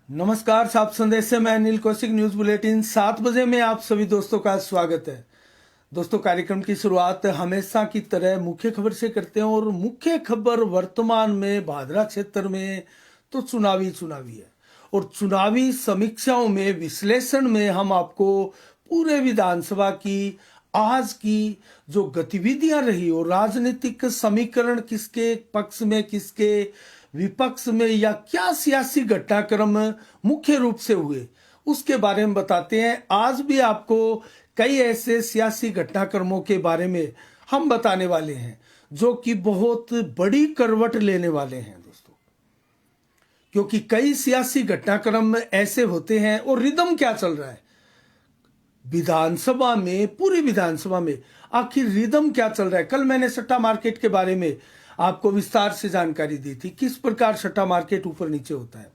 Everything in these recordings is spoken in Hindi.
नमस्कार, सात संदेश से मैं अनिल कौशिक। न्यूज बुलेटिन 7 बजे में आप सभी दोस्तों का स्वागत है। दोस्तों, कार्यक्रम की शुरुआत हमेशा की तरह मुख्य खबर से करते हैं और मुख्य खबर वर्तमान में भादरा क्षेत्र में तो चुनावी है और चुनावी समीक्षाओं में विश्लेषण में हम आपको पूरे विधानसभा की आज की जो गतिविधियां रही और राजनीतिक समीकरण किसके पक्ष में किसके विपक्ष में या क्या सियासी घटनाक्रम मुख्य रूप से हुए उसके बारे में बताते हैं। आज भी आपको कई ऐसे सियासी घटनाक्रमों के बारे में हम बताने वाले हैं जो कि बहुत बड़ी करवट लेने वाले हैं दोस्तों, क्योंकि कई सियासी घटनाक्रम ऐसे होते हैं और रिदम क्या चल रहा है विधानसभा में, पूरी विधानसभा में आखिर रिदम क्या चल रहा है। कल मैंने सट्टा मार्केट के बारे में आपको विस्तार से जानकारी दी थी, किस प्रकार सट्टा मार्केट ऊपर नीचे होता है।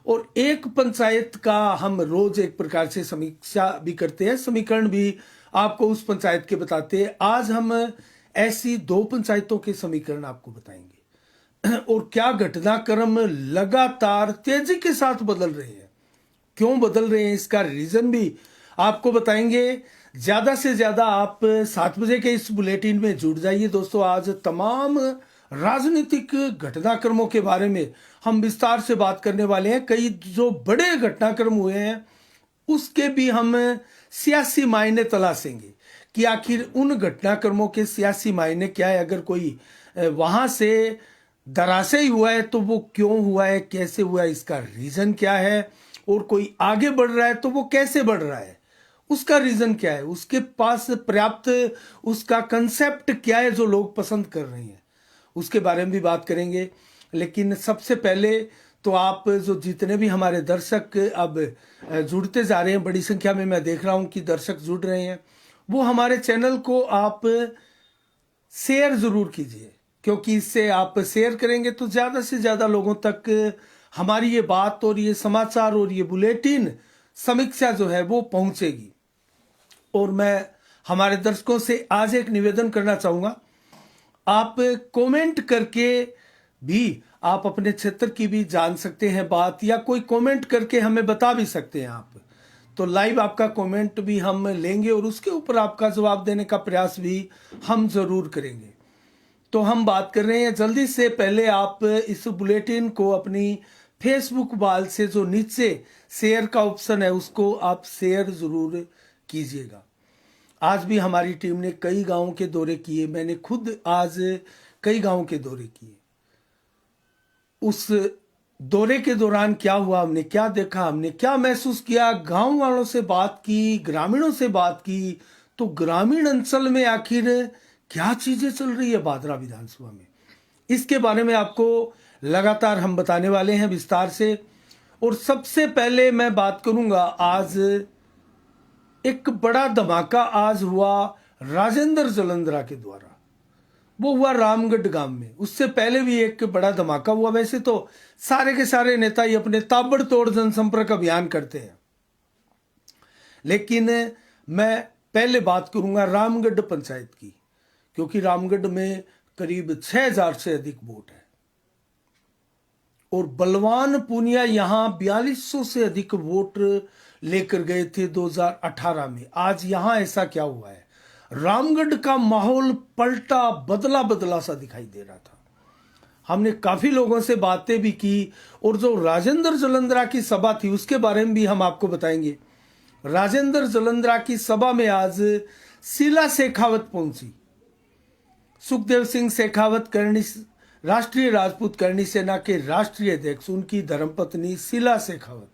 और एक पंचायत का हम रोज एक प्रकार से समीक्षा भी करते हैं, समीकरण भी आपको उस पंचायत के बताते हैं। आज हम ऐसी 2 पंचायतों के समीकरण आपको बताएंगे और क्या घटनाक्रम लगातार तेजी के साथ बदल रहे हैं, क्यों बदल रहे हैं, इसका रीजन भी आपको बताएंगे। ज्यादा से ज्यादा आप 7 बजे के इस बुलेटिन में जुड़ जाइए दोस्तों। आज तमाम राजनीतिक घटनाक्रमों के बारे में हम विस्तार से बात करने वाले हैं। कई जो बड़े घटनाक्रम हुए हैं उसके भी हम सियासी मायने तलाशेंगे कि आखिर उन घटनाक्रमों के सियासी मायने क्या है। अगर कोई वहां से धराशायी हुआ है तो वो क्यों हुआ है, कैसे हुआ है, इसका रीजन क्या है, और कोई आगे बढ़ रहा है तो वो कैसे बढ़ रहा है, उसका रीजन क्या है, उसके पास पर्याप्त उसका कंसेप्ट क्या है जो लोग पसंद कर रहे हैं, उसके बारे में भी बात करेंगे। लेकिन सबसे पहले तो आप जो जितने भी हमारे दर्शक अब जुड़ते जा रहे हैं, बड़ी संख्या में मैं देख रहा हूं कि दर्शक जुड़ रहे हैं, वो हमारे चैनल को आप शेयर जरूर कीजिए, क्योंकि इससे आप शेयर करेंगे तो ज्यादा से ज्यादा लोगों तक हमारी ये बात और ये समाचार और ये बुलेटिन समीक्षा जो है वो पहुंचेगी। और मैं हमारे दर्शकों से आज एक निवेदन करना चाहूंगा, आप कमेंट करके भी आप अपने क्षेत्र की भी जान सकते हैं बात, या कोई कमेंट करके हमें बता भी सकते हैं आप। तो लाइव आपका कमेंट भी हम लेंगे और उसके ऊपर आपका जवाब देने का प्रयास भी हम जरूर करेंगे। तो हम बात कर रहे हैं जल्दी से, पहले आप इस बुलेटिन को अपनी फेसबुक वाल से जो नीचे शेयर का ऑप्शन है उसको आप शेयर जरूर कीजिएगा। आज भी हमारी टीम ने कई गांवों के दौरे किए, मैंने खुद आज कई गांवों के दौरे किए। उस दौरे के दौरान क्या हुआ, हमने क्या देखा, हमने क्या महसूस किया, गांव वालों से बात की, ग्रामीणों से बात की, तो ग्रामीण अंचल में आखिर क्या चीजें चल रही है भादरा विधानसभा में, इसके बारे में आपको लगातार हम बताने वाले हैं विस्तार से। और सबसे पहले मैं बात करूंगा, आज एक बड़ा धमाका आज हुआ राजेंद्र जलंधरा के द्वारा, वो हुआ रामगढ़ गांव में। उससे पहले भी एक बड़ा धमाका हुआ। वैसे तो सारे के सारे नेता ही अपने ताबड़तोड़ जनसंपर्क अभियान करते हैं, लेकिन मैं पहले बात करूंगा रामगढ़ पंचायत की, क्योंकि रामगढ़ में करीब 6000 से अधिक वोट है और बलवान पूनिया यहां 4200 से अधिक वोट लेकर गए थे 2018 में। आज यहां ऐसा क्या हुआ है, रामगढ़ का माहौल पलटा बदला बदला सा दिखाई दे रहा था। हमने काफी लोगों से बातें भी की और जो राजेंद्र जलंधरा की सभा थी उसके बारे में भी हम आपको बताएंगे। राजेंद्र जलंधरा की सभा में आज शीला शेखावत पहुंची। सुखदेव सिंह शेखावत करनी राष्ट्रीय राजपूत करणी सेना के राष्ट्रीय अध्यक्ष, उनकी धर्मपत्नी शीला शेखावत,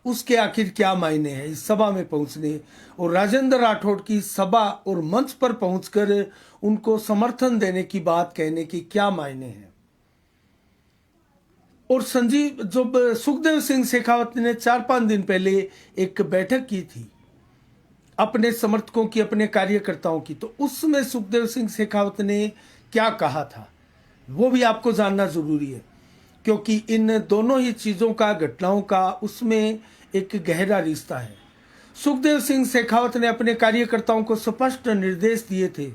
उसके आखिर क्या मायने हैं इस सभा में पहुंचने, और राजेंद्र राठौड़ की सभा और मंच पर पहुंचकर उनको समर्थन देने की बात कहने की क्या मायने हैं। और संजीव जब सुखदेव सिंह शेखावत ने 4-5 दिन पहले एक बैठक की थी अपने समर्थकों की, अपने कार्यकर्ताओं की, तो उसमें सुखदेव सिंह शेखावत ने क्या कहा था वो भी आपको जानना जरूरी है, क्योंकि इन दोनों ही चीजों का, घटनाओं का उसमें एक गहरा रिश्ता है। सुखदेव सिंह शेखावत ने अपने कार्यकर्ताओं को स्पष्ट निर्देश दिए थे।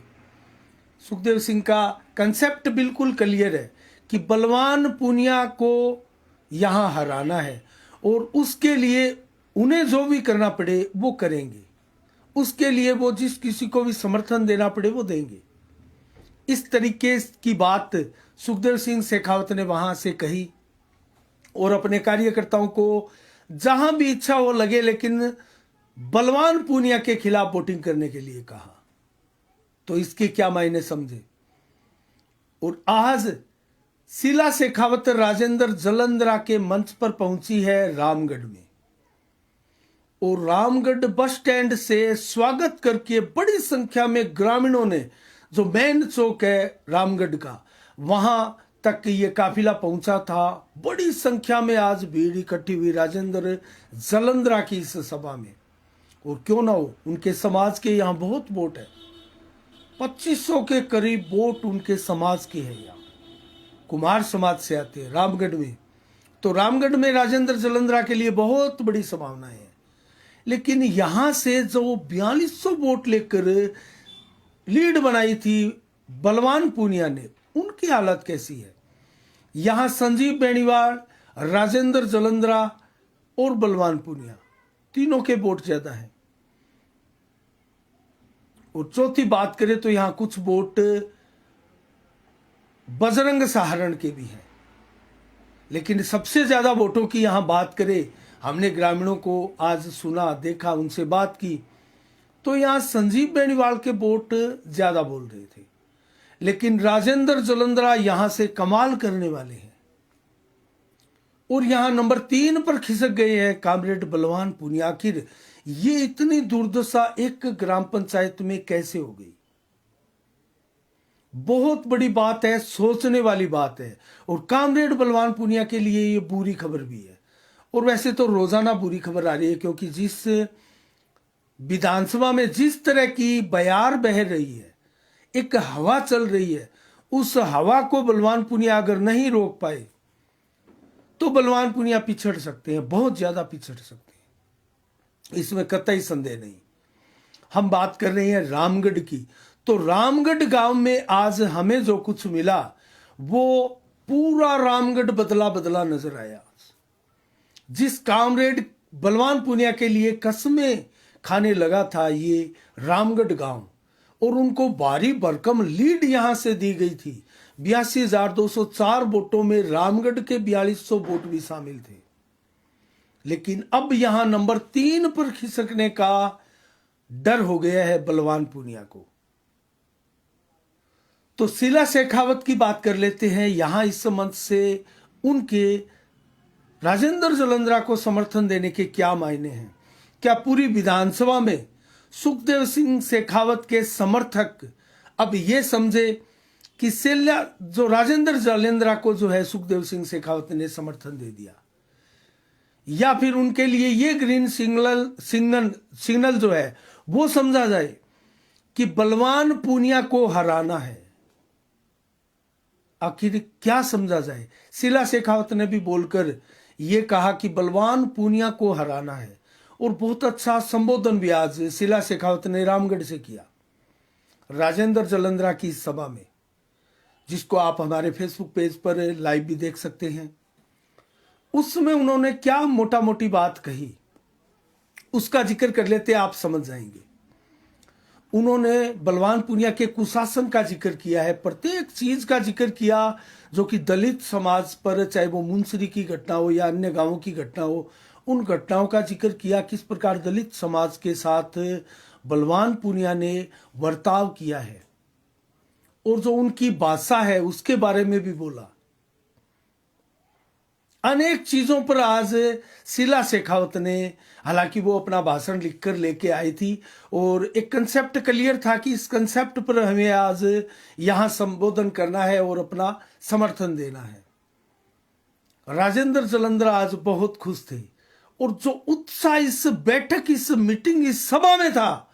सुखदेव सिंह का कंसेप्ट बिल्कुल क्लियर है कि बलवान पूनिया को यहां हराना है और उसके लिए उन्हें जो भी करना पड़े वो करेंगे, उसके लिए वो जिस किसी को भी समर्थन देना पड़े वो देंगे। इस तरीके की बात सुखदेव सिंह शेखावत ने वहां से कही और अपने कार्यकर्ताओं को जहां भी इच्छा हो लगे लेकिन बलवान पूनिया के खिलाफ वोटिंग करने के लिए कहा। तो इसके क्या मायने समझे। और आज शीला शेखावत राजेंद्र जलंधरा के मंच पर पहुंची है रामगढ़ में, और रामगढ़ बस स्टैंड से स्वागत करके बड़ी संख्या में ग्रामीणों ने, जो मेन चौक है रामगढ़ का, वहां तक ये काफिला पहुंचा था। बड़ी संख्या में आज भीड़ इकट्ठी हुई राजेंद्र जलंधरा की इस सभा में। और क्यों ना हो, उनके समाज के यहाँ बहुत वोट है, 2500 के करीब वोट उनके समाज के हैं। यहाँ कुमार समाज से आते हैं रामगढ़ में, तो रामगढ़ में राजेंद्र जलंधरा के लिए बहुत बड़ी संभावनाएं हैं। लेकिन यहां से जो 4200 वोट लेकर लीड बनाई थी बलवान पूनिया ने, उनकी हालत कैसी है। यहां संजीव बेनीवाल, राजेंद्र जलंधरा और बलवान पूनिया तीनों के वोट ज्यादा हैं। और चौथी बात करें तो यहां कुछ वोट बजरंग सहारण के भी हैं। लेकिन सबसे ज्यादा वोटों की यहां बात करें, हमने ग्रामीणों को आज सुना, देखा, उनसे बात की, तो यहां संजीव बेनीवाल के वोट ज्यादा बोल रहे थे। लेकिन राजेंद्र जलंधरा यहां से कमाल करने वाले हैं और यहां नंबर 3 पर खिसक गए हैं कामरेड बलवान पूनिया। आखिर ये इतनी दुर्दशा एक ग्राम पंचायत में कैसे हो गई। बहुत बड़ी बात है, सोचने वाली बात है। और कामरेड बलवान पूनिया के लिए ये बुरी खबर भी है। और वैसे तो रोजाना बुरी खबर आ रही है, क्योंकि जिस विधानसभा में जिस तरह की बयार बह रही है, एक हवा चल रही है, उस हवा को बलवान पूनिया अगर नहीं रोक पाए तो बलवान पूनिया पिछड़ सकते हैं, बहुत ज्यादा पिछड़ सकते हैं, इसमें कतई संदेह नहीं। हम बात कर रहे हैं रामगढ़ की। तो रामगढ़ गांव में आज हमें जो कुछ मिला वो पूरा रामगढ़ बदला बदला नजर आया। जिस कामरेड बलवान पूनिया के लिए कसमें खाने लगा था ये रामगढ़ गांव, और उनको भारी भरकम लीड यहां से दी गई थी। 82,204 वोटों में रामगढ़ के 4200 वोट भी शामिल थे। लेकिन अब यहां नंबर 3 पर खिसकने का डर हो गया है बलवान पूनिया को। तो शीला शेखावत की बात कर लेते हैं। यहां इस मंच से उनके राजेंद्र जलंधरा को समर्थन देने के क्या मायने हैं। क्या पूरी विधानसभा में सुखदेव सिंह शेखावत के समर्थक अब ये समझे कि शीला जो राजेंद्र जलंधरा को जो है सुखदेव सिंह शेखावत ने समर्थन दे दिया, या फिर उनके लिए ये ग्रीन सिग्नल जो है वो समझा जाए कि बलवान पूनिया को हराना है। आखिर क्या समझा जाए। शीला शेखावत ने भी बोलकर ये कहा कि बलवान पूनिया को हराना है, और बहुत अच्छा संबोधन भी आज शीला शेखावत ने रामगढ़ से किया राजेंद्र जलंधरा की सभा में, जिसको आप हमारे फेसबुक पेज पर लाइव भी देख सकते हैं। उसमें उन्होंने क्या मोटा मोटी बात कही उसका जिक्र कर लेते, आप समझ जाएंगे। उन्होंने बलवान पूनिया के कुशासन का जिक्र किया है, प्रत्येक चीज का जिक्र किया जो कि दलित समाज पर, चाहे वो मुंसरी की घटना हो या अन्य गांवों की घटना हो, उन घटनाओं का जिक्र किया, किस प्रकार दलित समाज के साथ बलवान पूनिया ने बर्ताव किया है, और जो उनकी भाषा है उसके बारे में भी बोला। अनेक चीजों पर आज शीला शेखावत ने, हालांकि वो अपना भाषण लिखकर लेके आई थी और एक कंसेप्ट क्लियर था कि इस कंसेप्ट पर हमें आज यहां संबोधन करना है और अपना समर्थन देना है। राजेंद्र जलंधरा आज बहुत खुश थे, और जो उत्साह इस बैठक, इस मीटिंग, इस सभा में था,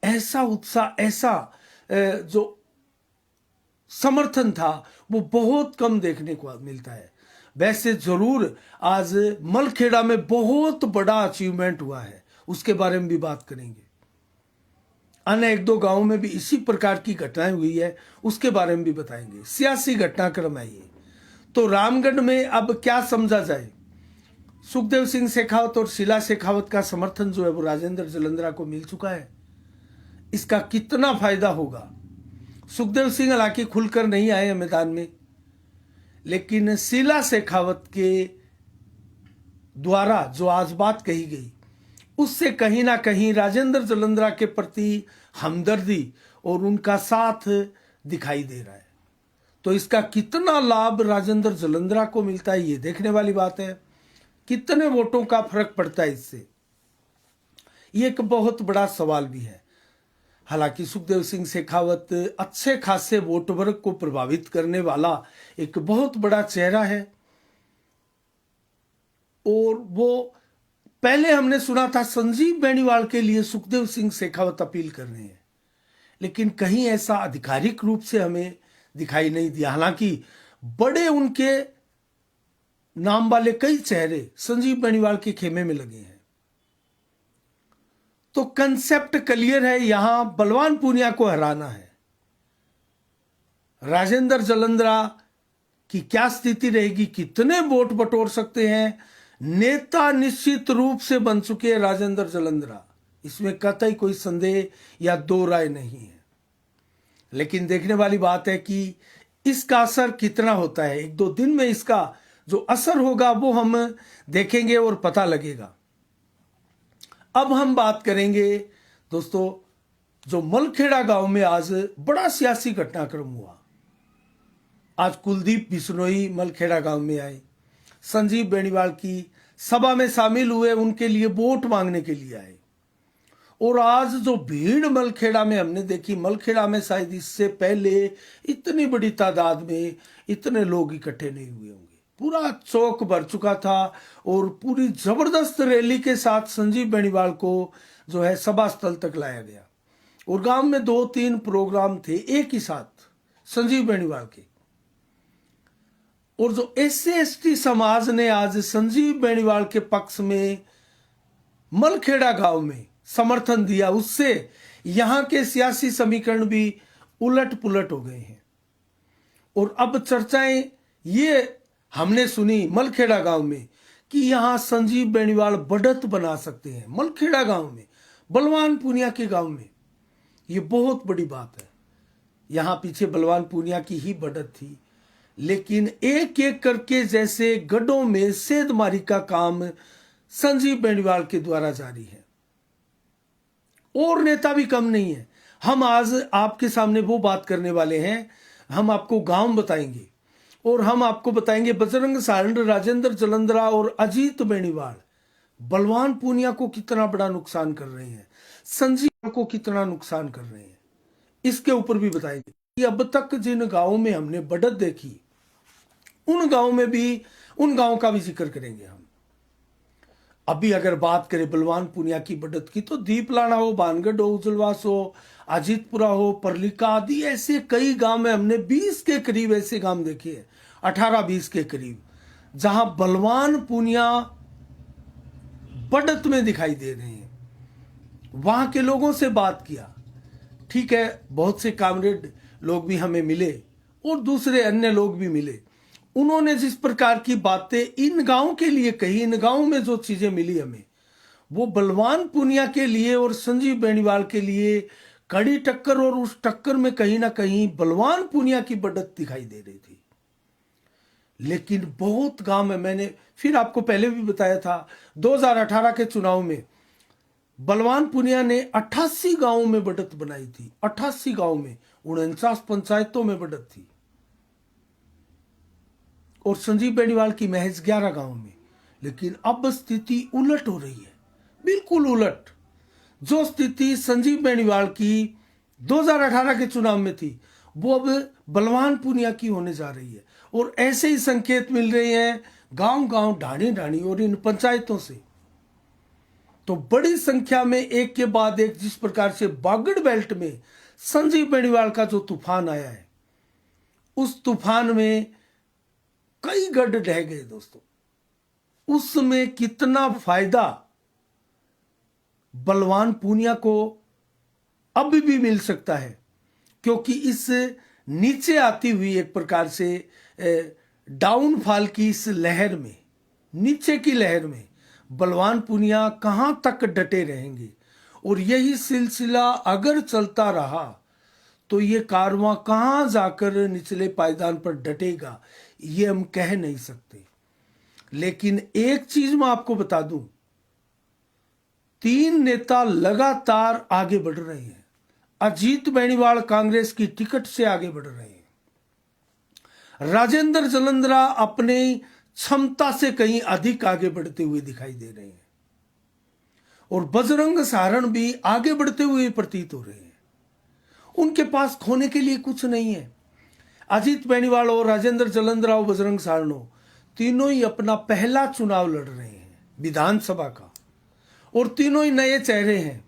ऐसा उत्साह, ऐसा जो समर्थन था वो बहुत कम देखने को मिलता है। वैसे जरूर आज मलखेड़ा में बहुत बड़ा अचीवमेंट हुआ है, उसके बारे में भी बात करेंगे। अन्य 1-2 गांवों में भी इसी प्रकार की घटनाएं हुई है, उसके बारे में भी बताएंगे। सियासी घटनाक्रम है ये। तो रामगढ़ में अब क्या समझा जाए। सुखदेव सिंह शेखावत और शीला शेखावत का समर्थन जो है वो राजेंद्र जलंधरा को मिल चुका है। इसका कितना फायदा होगा? सुखदेव सिंह हालांकि खुलकर नहीं आए हैं मैदान में, लेकिन शीला शेखावत के द्वारा जो आज बात कही गई उससे कहीं ना कहीं राजेंद्र जलंधरा के प्रति हमदर्दी और उनका साथ दिखाई दे रहा है। तो इसका कितना लाभ राजेंद्र जलंधरा को मिलता है ये देखने वाली बात है। कितने वोटों का फर्क पड़ता है इससे, ये एक बहुत बड़ा सवाल भी है। हालांकि सुखदेव सिंह शेखावत अच्छे खासे वोट वर्ग को प्रभावित करने वाला एक बहुत बड़ा चेहरा है, और वो पहले हमने सुना था संजीव बेनीवाल के लिए सुखदेव सिंह शेखावत अपील कर रहे हैं, लेकिन कहीं ऐसा आधिकारिक रूप से हमें दिखाई नहीं दिया। हालांकि बड़े उनके नाम वाले कई चेहरे संजीव बेनीवाल के खेमे में लगे हैं। तो कंसेप्ट क्लियर है, यहां बलवान पूनिया को हराना है। राजेंद्र जलंधरा की क्या स्थिति रहेगी, कितने वोट बटोर सकते हैं? नेता निश्चित रूप से बन चुके हैं राजेंद्र जलंधरा, इसमें कतई कोई संदेह या दो राय नहीं है। लेकिन देखने वाली बात है कि इसका असर कितना होता है। एक दो दिन में इसका जो असर होगा वो हम देखेंगे और पता लगेगा। अब हम बात करेंगे दोस्तों, जो मलखेड़ा गांव में आज बड़ा सियासी घटनाक्रम हुआ। आज कुलदीप बिश्नोई मलखेड़ा गांव में आए, संजीव बेनीवाल की सभा में शामिल हुए, उनके लिए वोट मांगने के लिए आए। और आज जो भीड़ मलखेड़ा में हमने देखी, मलखेड़ा में शायद इससे पहले इतनी बड़ी तादाद में इतने लोग इकट्ठे नहीं हुए होंगे। पूरा चौक भर चुका था और पूरी जबरदस्त रैली के साथ संजीव बेनीवाल को जो है सभा स्थल तक लाया गया। और गांव में 2-3 प्रोग्राम थे एक ही साथ संजीव बेनीवाल के। और जो SC/ST समाज ने आज संजीव बेनीवाल के पक्ष में मलखेड़ा गांव में समर्थन दिया, उससे यहां के सियासी समीकरण भी उलट पुलट हो गए हैं। और अब चर्चाएं ये हमने सुनी मलखेड़ा गांव में कि यहां संजीव बेनीवाल बढ़त बना सकते हैं। मलखेड़ा गांव में, बलवान पूनिया के गांव में, ये बहुत बड़ी बात है। यहां पीछे बलवान पूनिया की ही बढ़त थी, लेकिन एक एक करके जैसे गढ़ों में सेधमारी का काम संजीव बेनीवाल के द्वारा जारी है। और नेता भी कम नहीं है। हम आज आपके सामने वो बात करने वाले हैं, हम आपको गांव बताएंगे और हम आपको बताएंगे बजरंग सारंग, राजेंद्र जलंधरा और अजीत बेनीवाल बलवान पूनिया को कितना बड़ा नुकसान कर रहे हैं, संजीव को कितना नुकसान कर रहे हैं, इसके ऊपर भी बताएंगे कि अब तक जिन गांवों में हमने बढ़त देखी उन गांवों का भी जिक्र करेंगे हम। अभी अगर बात करें बलवान पूनिया की बढ़त की, तो दीपलाना हो, बानगढ़ हो, उजलवास हो, अजीतपुरा हो, परलिका आदि ऐसे कई गांव में हमने 20 के करीब ऐसे गांव देखे हैं, 18-20 के करीब, जहां बलवान पूनिया बढ़त में दिखाई दे रहे हैं। वहां के लोगों से बात किया, ठीक है, बहुत से कामरेड लोग भी हमें मिले और दूसरे अन्य लोग भी मिले। उन्होंने जिस प्रकार की बातें इन गांवों के लिए कही, इन गांवों में जो चीजें मिली हमें, वो बलवान पूनिया के लिए और संजीव बेनीवाल के लिए कड़ी टक्कर, और उस टक्कर में कहीं ना कहीं बलवान पूनिया की बढ़त दिखाई दे रही थी। लेकिन बहुत गांव में, मैंने फिर आपको पहले भी बताया था, 2018 के चुनाव में बलवान पूनिया ने 88 गांवों में बढ़त बनाई थी। 88 गांवों में 49 पंचायतों में बढ़त थी, और संजीव बेनीवाल की महज 11 गांवों में। लेकिन अब स्थिति उलट हो रही है, बिल्कुल उलट। जो स्थिति संजीव बेनीवाल की 2018 के चुनाव में थी, वो अब बलवान पूनिया की होने जा रही है। और ऐसे ही संकेत मिल रहे हैं गांव गांव, ढाणी ढाणी और इन पंचायतों से। तो बड़ी संख्या में एक के बाद एक जिस प्रकार से बागड़ बेल्ट में संजीव बेनीवाल का जो तूफान आया है, उस तूफान में कई गढ़ ढह गए दोस्तों। उसमें कितना फायदा बलवान पूनिया को अब भी मिल सकता है, क्योंकि इस नीचे आती हुई एक प्रकार से डाउनफॉल की इस लहर में नीचे की लहर में बलवान पूनिया कहां तक डटे रहेंगे, और यही सिलसिला अगर चलता रहा तो ये कारवां कहां जाकर निचले पायदान पर डटेगा, ये हम कह नहीं सकते। लेकिन एक चीज मैं आपको बता दूं, 3 नेता लगातार आगे बढ़ रहे हैं। अजीत बेनीवाल कांग्रेस की टिकट से आगे बढ़ रहे हैं। राजेंद्र जलंधरा अपने क्षमता से कहीं अधिक आगे बढ़ते हुए दिखाई दे रहे हैं, और बजरंग सहारण भी आगे बढ़ते हुए प्रतीत हो रहे हैं। उनके पास खोने के लिए कुछ नहीं है। अजीत बेनीवाल हो, राजेंद्र जलंधरा हो, बजरंग सहारण हो, तीनों ही अपना पहला चुनाव लड़ रहे हैं विधानसभा का, और तीनों ही नए चेहरे हैं,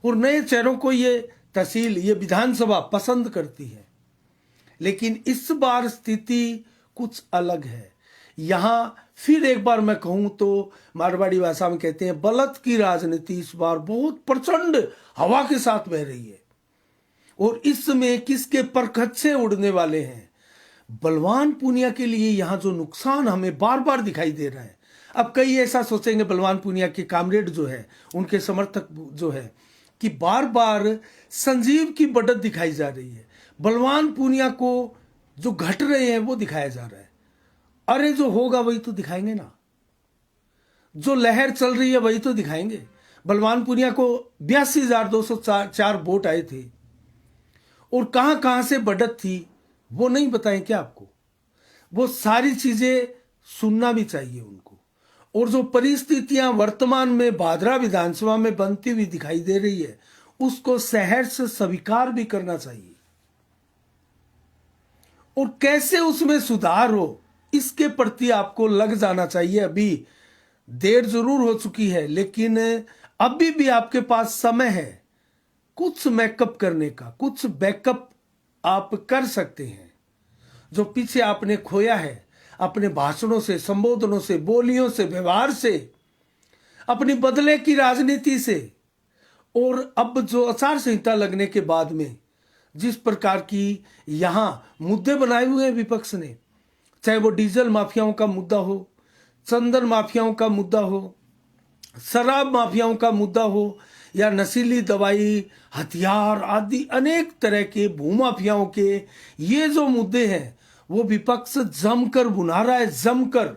और नए चेहरों को ये तहसील, ये विधानसभा पसंद करती है। लेकिन इस बार स्थिति कुछ अलग है। यहां फिर एक बार मैं कहूं तो मारवाड़ी भाषा में कहते हैं, बलत की राजनीति इस बार बहुत प्रचंड हवा के साथ बह रही है, और इसमें किसके परखच्चे उड़ने वाले हैं। बलवान पूनिया के लिए यहां जो नुकसान हमें बार बार दिखाई दे रहा है, अब कई ऐसा सोचेंगे बलवान पूनिया के कामरेड जो है, उनके समर्थक जो है, कि बार बार संजीव की बढ़त दिखाई जा रही है, बलवान पूनिया को जो घट रहे हैं वो दिखाया जा रहा है। अरे जो होगा वही तो दिखाएंगे ना, जो लहर चल रही है वही तो दिखाएंगे। बलवान पूनिया को 82,204 वोट आए थे, और कहां कहां से बढ़त थी वो नहीं बताएं क्या आपको? वो सारी चीजें सुनना भी चाहिए उनको। और जो परिस्थितियां वर्तमान में भादरा विधानसभा में बनती हुई दिखाई दे रही है, उसको सहर्ष स्वीकार भी करना चाहिए, और कैसे उसमें सुधार हो इसके प्रति आपको लग जाना चाहिए। अभी देर जरूर हो चुकी है, लेकिन अभी भी आपके पास समय है कुछ मेकअप करने का, कुछ बैकअप आप कर सकते हैं। जो पीछे आपने खोया है अपने भाषणों से, संबोधनों से, बोलियों से, व्यवहार से, अपनी बदले की राजनीति से, और अब जो आचार संहिता लगने के बाद में जिस प्रकार की यहां मुद्दे बनाए हुए हैं विपक्ष ने, चाहे वो डीजल माफियाओं का मुद्दा हो, चंदन माफियाओं का मुद्दा हो, शराब माफियाओं का मुद्दा हो, या नशीली दवाई, हथियार आदि अनेक तरह के भूमाफियाओं के ये जो मुद्दे हैं, वो विपक्ष जमकर बुना रहा है, जमकर।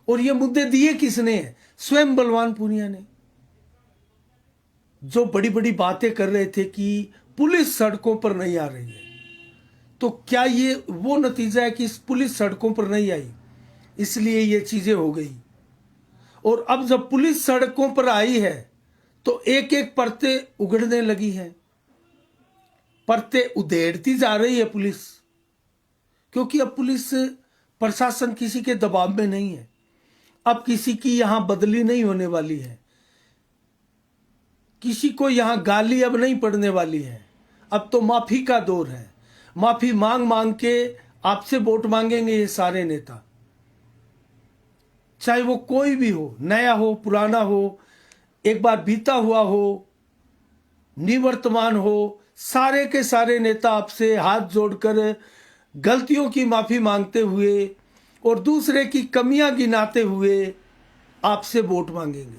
और ये मुद्दे दिए किसने हैं? स्वयं बलवान पूनिया ने। जो बड़ी बड़ी बातें कर रहे थे कि पुलिस सड़कों पर नहीं आ रही है, तो क्या ये वो नतीजा है कि पुलिस सड़कों पर नहीं आई इसलिए ये चीजें हो गई? और अब जब पुलिस सड़कों पर आई है तो एक एक परतें उगड़ने लगी हैं, परतें उधेड़ती जा रही है पुलिस, क्योंकि अब पुलिस प्रशासन किसी के दबाव में नहीं है। अब किसी की यहां बदली नहीं होने वाली है, किसी को यहां गाली अब नहीं पड़ने वाली है। अब तो माफी का दौर है। माफी मांग मांग के आपसे वोट मांगेंगे ये सारे नेता, चाहे वो कोई भी हो, नया हो, पुराना हो, एक बार बीता हुआ हो, निवर्तमान हो, सारे के सारे नेता आपसे हाथ जोड़कर गलतियों की माफी मांगते हुए और दूसरे की कमियां गिनाते हुए आपसे वोट मांगेंगे।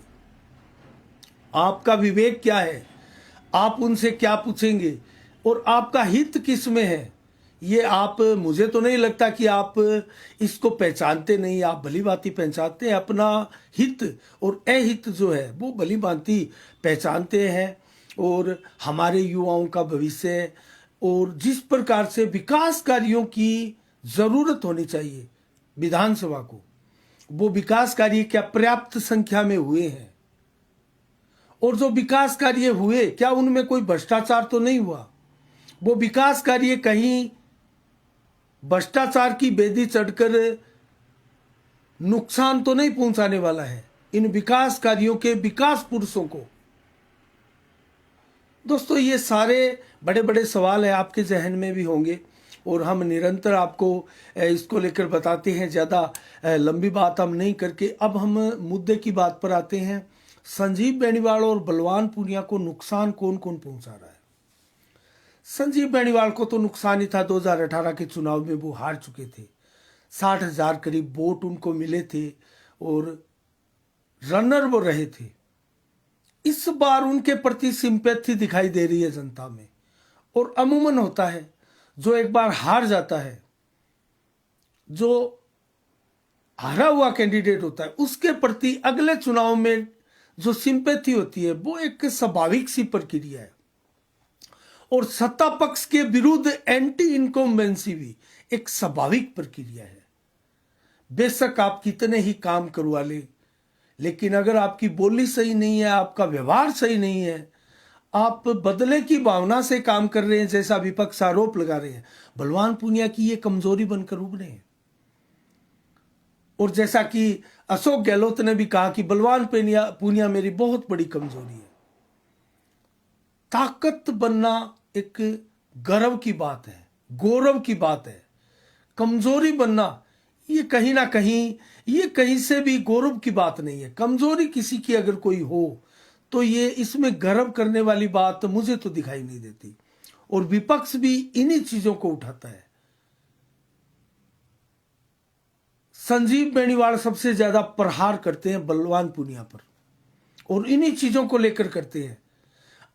आपका विवेक क्या है? आप उनसे क्या पूछेंगे? और आपका हित किस में है? ये आप, मुझे तो नहीं लगता कि आप इसको पहचानते नहीं। आप भली भांति पहचानते हैं अपना हित, और अहित जो है वो भली भांति पहचानते हैं। और हमारे युवाओं का भविष्य और जिस प्रकार से विकास कार्यों की जरूरत होनी चाहिए विधानसभा को, वो विकास कार्य क्या पर्याप्त संख्या में हुए हैं? और जो विकास कार्य हुए, क्या उनमें कोई भ्रष्टाचार तो नहीं हुआ? वो विकास कार्य कहीं भ्रष्टाचार की बेदी चढ़कर नुकसान तो नहीं पहुंचाने वाला है इन विकास कार्यों के विकास पुरुषों को? दोस्तों, ये सारे बड़े बड़े सवाल है, आपके जहन में भी होंगे, और हम निरंतर आपको इसको लेकर बताते हैं। ज़्यादा लंबी बात हम नहीं करके अब हम मुद्दे की बात पर आते हैं। संजीव बेनीवाल और बलवान पूनिया को नुकसान कौन कौन पहुंचा रहा है? संजीव बेनीवाल को तो नुकसान ही था। 2018 के चुनाव में वो हार चुके थे। 60,000 करीब वोट उनको मिले थे, और रनर वो रहे थे। इस बार उनके प्रति सिंपैथी दिखाई दे रही है जनता में। और अमूमन होता है, जो एक बार हार जाता है, जो हारा हुआ कैंडिडेट होता है, उसके प्रति अगले चुनाव में जो सिंपैथी होती है वो एक स्वाभाविक सी प्रक्रिया है। और सत्ता पक्ष के विरुद्ध एंटी इनकम्बेंसी भी एक स्वाभाविक प्रक्रिया है। बेशक आप कितने ही काम करवा ले, लेकिन अगर आपकी बोली सही नहीं है, आपका व्यवहार सही नहीं है, आप बदले की भावना से काम कर रहे हैं, जैसा विपक्ष आरोप लगा रहे हैं, बलवान पूनिया की ये कमजोरी बनकर उभरे हैं। और जैसा कि अशोक गहलोत ने भी कहा कि बलवान पूनिया मेरी बहुत बड़ी कमजोरी है। ताकत बनना एक गर्व की बात है, गौरव की बात है। कमजोरी बनना ये कहीं ना कहीं, ये कहीं से भी गौरव की बात नहीं है। कमजोरी किसी की अगर कोई हो तो ये इसमें गर्व करने वाली बात मुझे तो दिखाई नहीं देती। और विपक्ष भी इन्हीं चीजों को उठाता है। संजीव बेनीवाल सबसे ज्यादा प्रहार करते हैं बलवान पूनिया पर, और इन्हीं चीजों को लेकर करते हैं।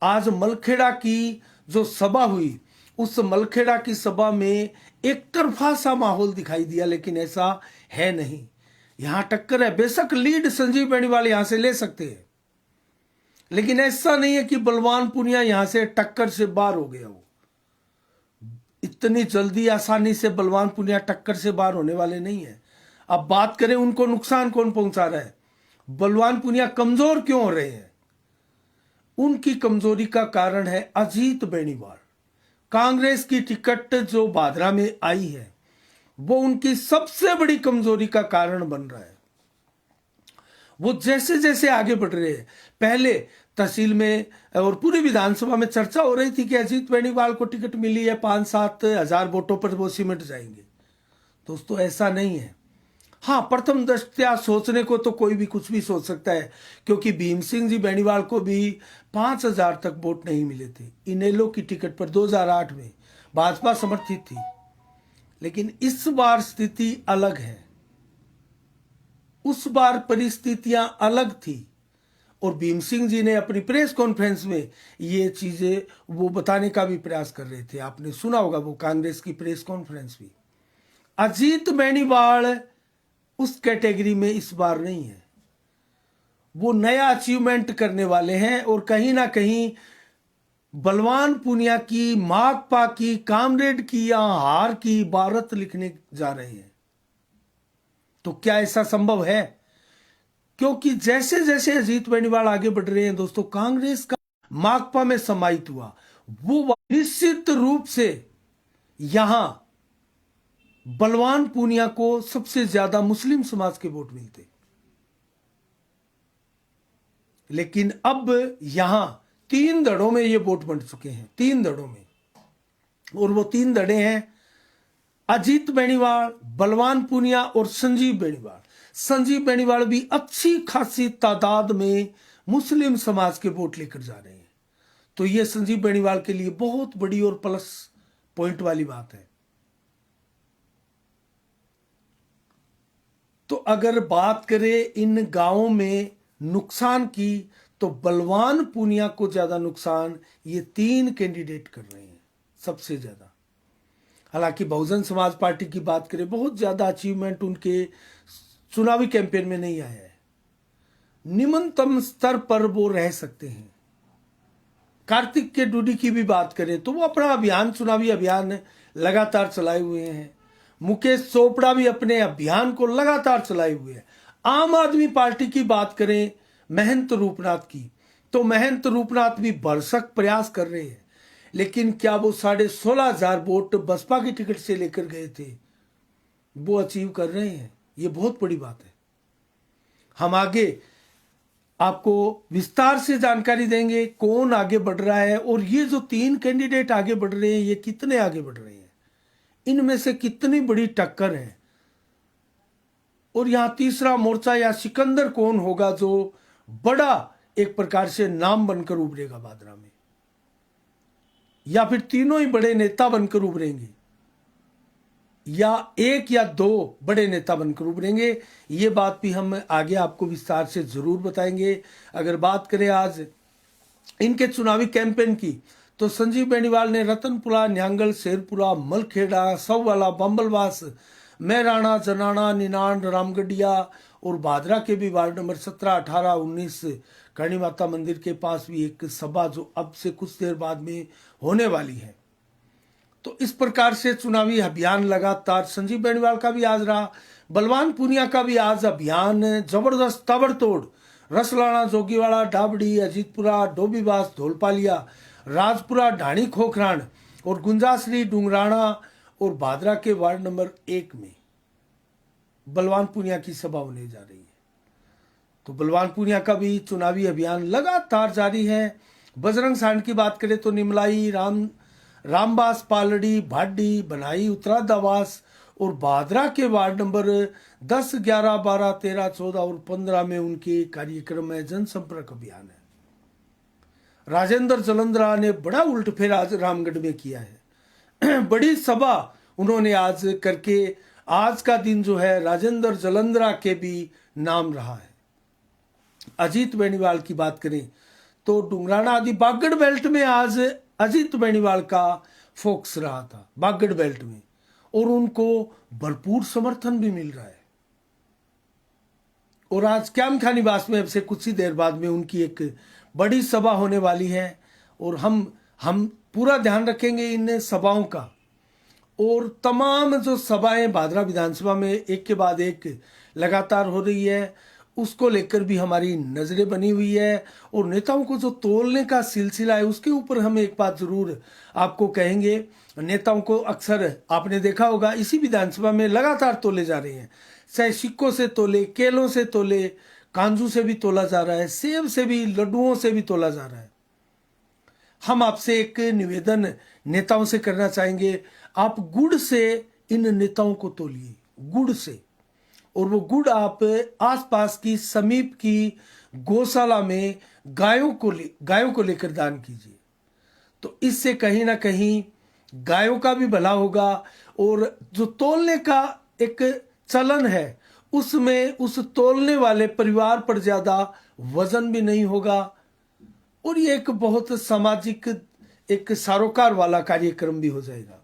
आज मलखेड़ा की जो सभा हुई, उस मलखेड़ा की सभा में एक तरफा सा माहौल दिखाई दिया, लेकिन ऐसा है नहीं। यहां टक्कर है। बेशक लीड संजीव बेनीवाल यहां से ले सकते हैं, लेकिन ऐसा नहीं है कि बलवान पूनिया यहां से टक्कर से बाहर हो गया हो। इतनी जल्दी आसानी से बलवान पूनिया टक्कर से बाहर होने वाले नहीं है। अब बात करें उनको नुकसान कौन पहुंचा रहा है, बलवान पूनिया कमजोर क्यों हो रहे हैं। उनकी कमजोरी का कारण है अजीत बेनीवाल। कांग्रेस की टिकट जो भादरा में आई है वो उनकी सबसे बड़ी कमजोरी का कारण बन रहा है। वो जैसे जैसे आगे बढ़ रहे हैं, पहले तहसील में और पूरी विधानसभा में चर्चा हो रही थी कि अजीत बेनीवाल को टिकट मिली है, 5-7 हजार वोटों पर वो सिमट जाएंगे। दोस्तों ऐसा नहीं है। हाँ, प्रथम दृष्टया सोचने को तो कोई भी कुछ भी सोच सकता है, क्योंकि भीम सिंह जी बेनीवाल को भी 5,000 तक वोट नहीं मिले थे। इनेलो की टिकट पर 2008 में भाजपा समर्थित थी। लेकिन इस बार स्थिति अलग है। उस बार परिस्थितियां अलग थी, और भीम सिंह जी ने अपनी प्रेस कॉन्फ्रेंस में ये चीजें वो बताने का भी प्रयास कर रहे थे। आपने सुना होगा वो कांग्रेस की प्रेस कॉन्फ्रेंस भी। अजीत बेनीवाल उस कैटेगरी में इस बार नहीं है। वो नया अचीवमेंट करने वाले हैं, और कहीं ना कहीं बलवान पूनिया की, माकपा की, कामरेड की या हार की इबारत लिखने जा रहे हैं। तो क्या ऐसा संभव है? क्योंकि जैसे जैसे अजीत बेनीवाल आगे बढ़ रहे हैं दोस्तों, कांग्रेस का माकपा में समाहित हुआ वो निश्चित रूप से यहां बलवान पूनिया को सबसे ज्यादा मुस्लिम समाज के वोट मिलते। लेकिन अब यहां 3 धड़ों में ये वोट बंट चुके हैं, 3 धड़ों में। और वो 3 धड़े हैं अजीत बेनीवाल, बलवान पूनिया और संजीव बेनीवाल। संजीव बेनीवाल भी अच्छी खासी तादाद में मुस्लिम समाज के वोट लेकर जा रहे हैं। तो ये संजीव बेनीवाल के लिए बहुत बड़ी और प्लस पॉइंट वाली बात है। तो अगर बात करें इन गांवों में नुकसान की, तो बलवान पूनिया को ज्यादा नुकसान ये 3 कैंडिडेट कर रहे हैं, सबसे ज्यादा। हालांकि बहुजन समाज पार्टी की बात करें, बहुत ज्यादा अचीवमेंट उनके चुनावी कैंपेन में नहीं आया है। निम्नतम स्तर पर वो रह सकते हैं। कार्तिक के डूडी की भी बात करें तो वो अपना अभियान, चुनावी अभियान लगातार चलाए हुए हैं। मुकेश चोपड़ा भी अपने अभियान को लगातार चलाए हुए हैं। आम आदमी पार्टी की बात करें, महंत रूपनाथ की, तो महंत रूपनाथ भी भरसक प्रयास कर रहे हैं। लेकिन क्या वो 16,500 वोट बसपा की टिकट से लेकर गए थे, वो अचीव कर रहे हैं? ये बहुत बड़ी बात है। हम आगे आपको विस्तार से जानकारी देंगे कौन आगे बढ़ रहा है, और ये जो 3 कैंडिडेट आगे बढ़ रहे हैं ये कितने आगे बढ़ रहे हैं, इनमें से कितनी बड़ी टक्कर है। और यहां तीसरा मोर्चा या सिकंदर कौन होगा जो बड़ा एक प्रकार से नाम बनकर उभरेगा भादरा में, या फिर तीनों ही बड़े नेता बनकर उभरेंगे। या एक या दो बड़े नेता बनकर उभरेंगे। ये बात भी हम आगे आपको विस्तार से जरूर बताएंगे। अगर बात करें आज इनके चुनावी कैंपेन की, तो संजीव बेनीवाल ने रतनपुरा, न्यांगल, शेरपुरा, मलखेड़ा, सौवाला, बम्बलवास, मैराणा, जनाना, निनाण, रामगढ़िया और भादरा के भी वार्ड नंबर 17, 18, 19 करणी माता मंदिर के पास भी एक सभा जो अब से कुछ देर बाद में होने वाली है। तो इस प्रकार से चुनावी अभियान लगातार संजीव बेनीवाल का भी आज रहा, बलवान पूनिया का भी आज अभियान जबरदस्त ताबड़तोड़। रसलाना, जोगीवाड़ा, डाबड़ी, अजीतपुरा, डोबीबास, धोलपालिया, राजपुरा, ढाणी, खोखरान और गुंजाश्री, डुंगराना और भादरा के वार्ड नंबर 1 में बलवान पूनिया की सभा होने जा रही है। तो बलवान पूनिया का भी चुनावी अभियान लगातार जारी है। बजरंग सांड की बात करें तो निमलाई, रामबास, पालड़ी, भाडी, बनाई, उत्तरादावास और भादरा के वार्ड नंबर 10, 11, 12, 13, 14 और 15 में उनके कार्यक्रम है, जनसंपर्क अभियान है। राजेंद्र जलंधरा ने बड़ा उल्टफेर आज रामगढ़ में किया है। बड़ी सभा उन्होंने आज करके आज का दिन जो है राजेंद्र जलंधरा के भी नाम रहा है। अजीत बेनीवाल की बात करें तो डुंगराना आदि बागड़ बेल्ट में आज अजीत बेनीवाल का फोकस रहा था, बागड़ बेल्ट में, और उनको भरपूर समर्थन भी मिल रहा है। और आज क्यामखा निवास में अब से कुछ ही देर बाद में उनकी एक बड़ी सभा होने वाली है और हम पूरा ध्यान रखेंगे इन सभाओं का। और तमाम जो सभाएं भादरा विधानसभा में एक के बाद एक लगातार हो रही है, उसको लेकर भी हमारी नजरें बनी हुई है। और नेताओं को जो तोलने का सिलसिला है उसके ऊपर हम एक बात जरूर आपको कहेंगे। नेताओं को अक्सर आपने देखा होगा इसी विधानसभा में लगातार तोले जा रहे हैं, चाहे सिक्कों से तोले, केलों से तोले, कांजू से भी तोला जा रहा है, सेब से भी, लड्डुओं से भी तोला जा रहा है। हम आपसे एक निवेदन नेताओं से करना चाहेंगे, आप गुड़ से इन नेताओं को तोलिए, गुड़ से। और वो गुड़ आप आसपास की समीप की गौशाला में गायों को लेकर दान कीजिए। तो इससे कहीं ना कहीं गायों का भी भला होगा और जो तोलने का एक चलन है उसमें उस तोलने वाले परिवार पर ज्यादा वजन भी नहीं होगा और ये एक बहुत सामाजिक एक सरोकार वाला कार्यक्रम भी हो जाएगा।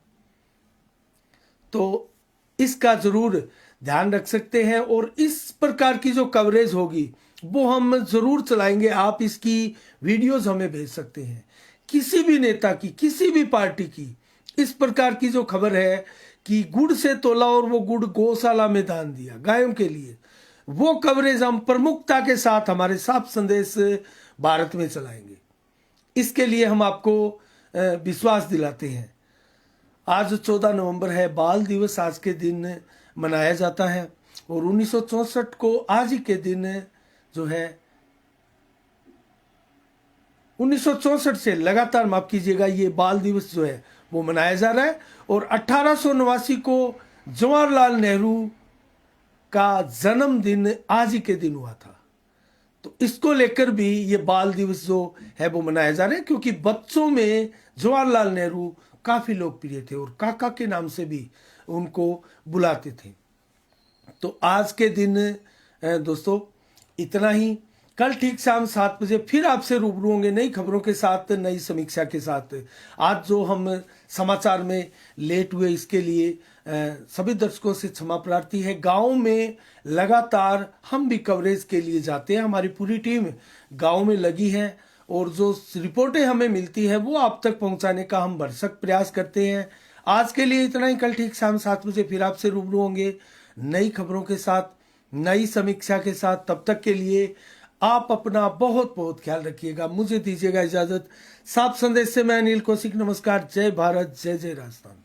तो इसका जरूर ध्यान रख सकते हैं और इस प्रकार की जो कवरेज होगी वो हम जरूर चलाएंगे। आप इसकी वीडियोस हमें भेज सकते हैं। किसी भी नेता की, किसी भी पार्टी की इस प्रकार की जो खबर है कि गुड़ से तोला और वो गुड़ गौशाला में दान दिया गायों के लिए, वो कवरेज हम प्रमुखता के साथ हमारे साफ संदेश भारत में चलाएंगे। इसके लिए हम आपको विश्वास दिलाते हैं। आज 14 नवंबर है, बाल दिवस आज के दिन मनाया जाता है और 1964 को आज ही के दिन जो है 1964 से लगातार, माफ कीजिएगा, ये बाल दिवस जो है वो मनाया जा रहा है। और 1889 को जवाहरलाल नेहरू का जन्मदिन आज ही के दिन हुआ था। तो इसको लेकर भी ये बाल दिवस जो है वो मनाया जा रहा है, क्योंकि बच्चों में जवाहरलाल नेहरू काफी लोकप्रिय थे और काका के नाम से भी उनको बुलाते थे। तो आज के दिन दोस्तों इतना ही। कल ठीक शाम 7 बजे फिर आपसे रूबरू होंगे नई खबरों के साथ, नई समीक्षा के साथ। आज जो हम समाचार में लेट हुए इसके लिए सभी दर्शकों से क्षमा प्रार्थी है। गांव में लगातार हम भी कवरेज के लिए जाते हैं, हमारी पूरी टीम गांव में लगी है और जो रिपोर्टें हमें मिलती है वो आप तक पहुंचाने का हम भरसक प्रयास करते हैं। आज के लिए इतना ही। कल ठीक शाम 7 बजे फिर आपसे रूबरू होंगे नई खबरों के साथ, नई समीक्षा के साथ। तब तक के लिए आप अपना बहुत बहुत ख्याल रखिएगा। मुझे दीजिएगा इजाजत। साफ संदेश से मैं अनिल कौशिक, नमस्कार। जय भारत, जय जय राजस्थान।